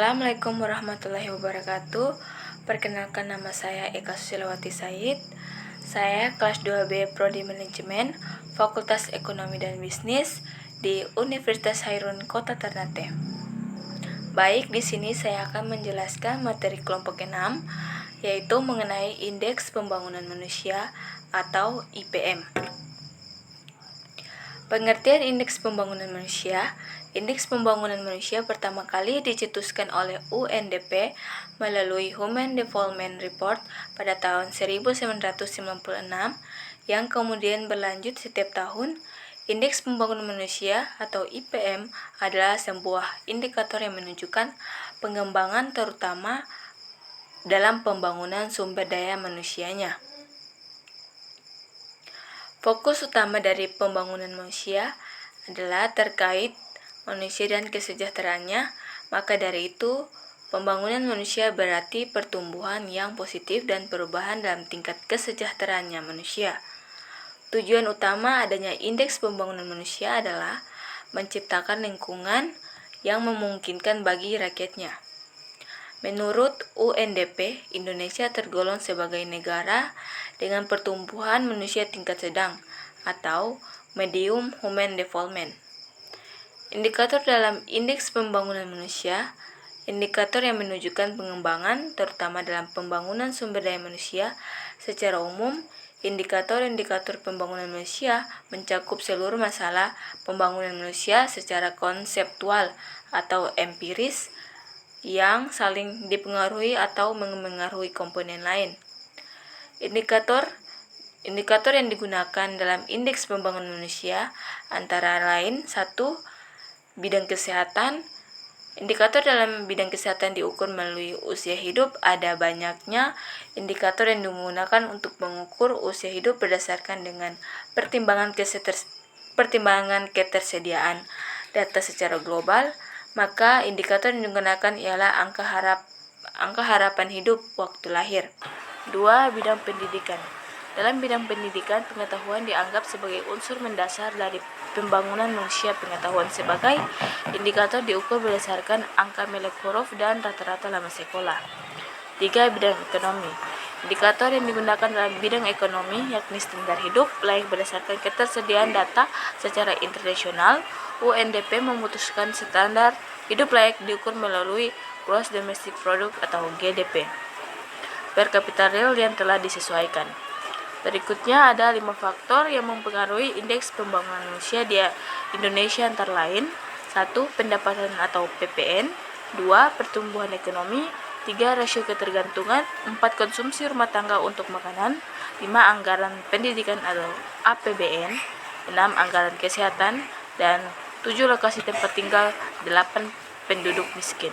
Assalamualaikum warahmatullahi wabarakatuh. Perkenalkan, nama saya Eka Susilawati Said. Saya kelas 2B Prodi Manajemen, Fakultas Ekonomi dan Bisnis di Universitas Hairun Kota Ternate. Baik, di sini saya akan menjelaskan materi kelompok 6, yaitu mengenai Indeks Pembangunan Manusia atau IPM. Pengertian Indeks Pembangunan Manusia. Indeks Pembangunan Manusia pertama kali dicetuskan oleh UNDP melalui Human Development Report pada tahun 1996 yang kemudian berlanjut setiap tahun. Indeks Pembangunan Manusia atau IPM adalah sebuah indikator yang menunjukkan pengembangan terutama dalam pembangunan sumber daya manusianya. Fokus utama dari pembangunan manusia adalah terkait manusia dan kesejahteraannya. Maka dari itu, pembangunan manusia berarti pertumbuhan yang positif dan perubahan dalam tingkat kesejahteraannya manusia. Tujuan utama adanya Indeks Pembangunan Manusia adalah menciptakan lingkungan yang memungkinkan bagi rakyatnya. Menurut UNDP, Indonesia tergolong sebagai negara dengan pertumbuhan manusia tingkat sedang atau medium human development. Indikator dalam Indeks Pembangunan Manusia, indikator yang menunjukkan pengembangan terutama dalam pembangunan sumber daya manusia. Secara umum, indikator-indikator pembangunan manusia mencakup seluruh masalah pembangunan manusia secara konseptual atau empiris yang saling dipengaruhi atau mengaruhi komponen lain. Indikator yang digunakan dalam Indeks Pembangunan Manusia antara lain 1. Bidang kesehatan. Indikator dalam bidang kesehatan diukur melalui usia hidup. Ada banyaknya indikator yang digunakan untuk mengukur usia hidup berdasarkan dengan pertimbangan ketersediaan data secara global. Maka indikator yang digunakan ialah angka harapan hidup waktu lahir. 2. Bidang pendidikan. Dalam bidang pendidikan, pengetahuan dianggap sebagai unsur mendasar dari pembangunan manusia. Pengetahuan sebagai indikator diukur berdasarkan angka Melek-Huruf dan rata-rata lama sekolah. 3. Bidang ekonomi. Indikator yang digunakan dalam bidang ekonomi yakni standar hidup layak berdasarkan ketersediaan data secara internasional. UNDP memutuskan standar hidup layak diukur melalui Gross Domestic Product atau GDP per kapita real yang telah disesuaikan. Berikutnya ada 5 faktor yang mempengaruhi Indeks Pembangunan Manusia di Indonesia antara lain: 1. Pendapatan atau PPN. 2. Pertumbuhan ekonomi. 3. Rasio ketergantungan. 4. Konsumsi rumah tangga untuk makanan. 5. Anggaran pendidikan atau APBN. 6. Anggaran kesehatan. Dan 7. Lokasi tempat tinggal. 8. Penduduk miskin.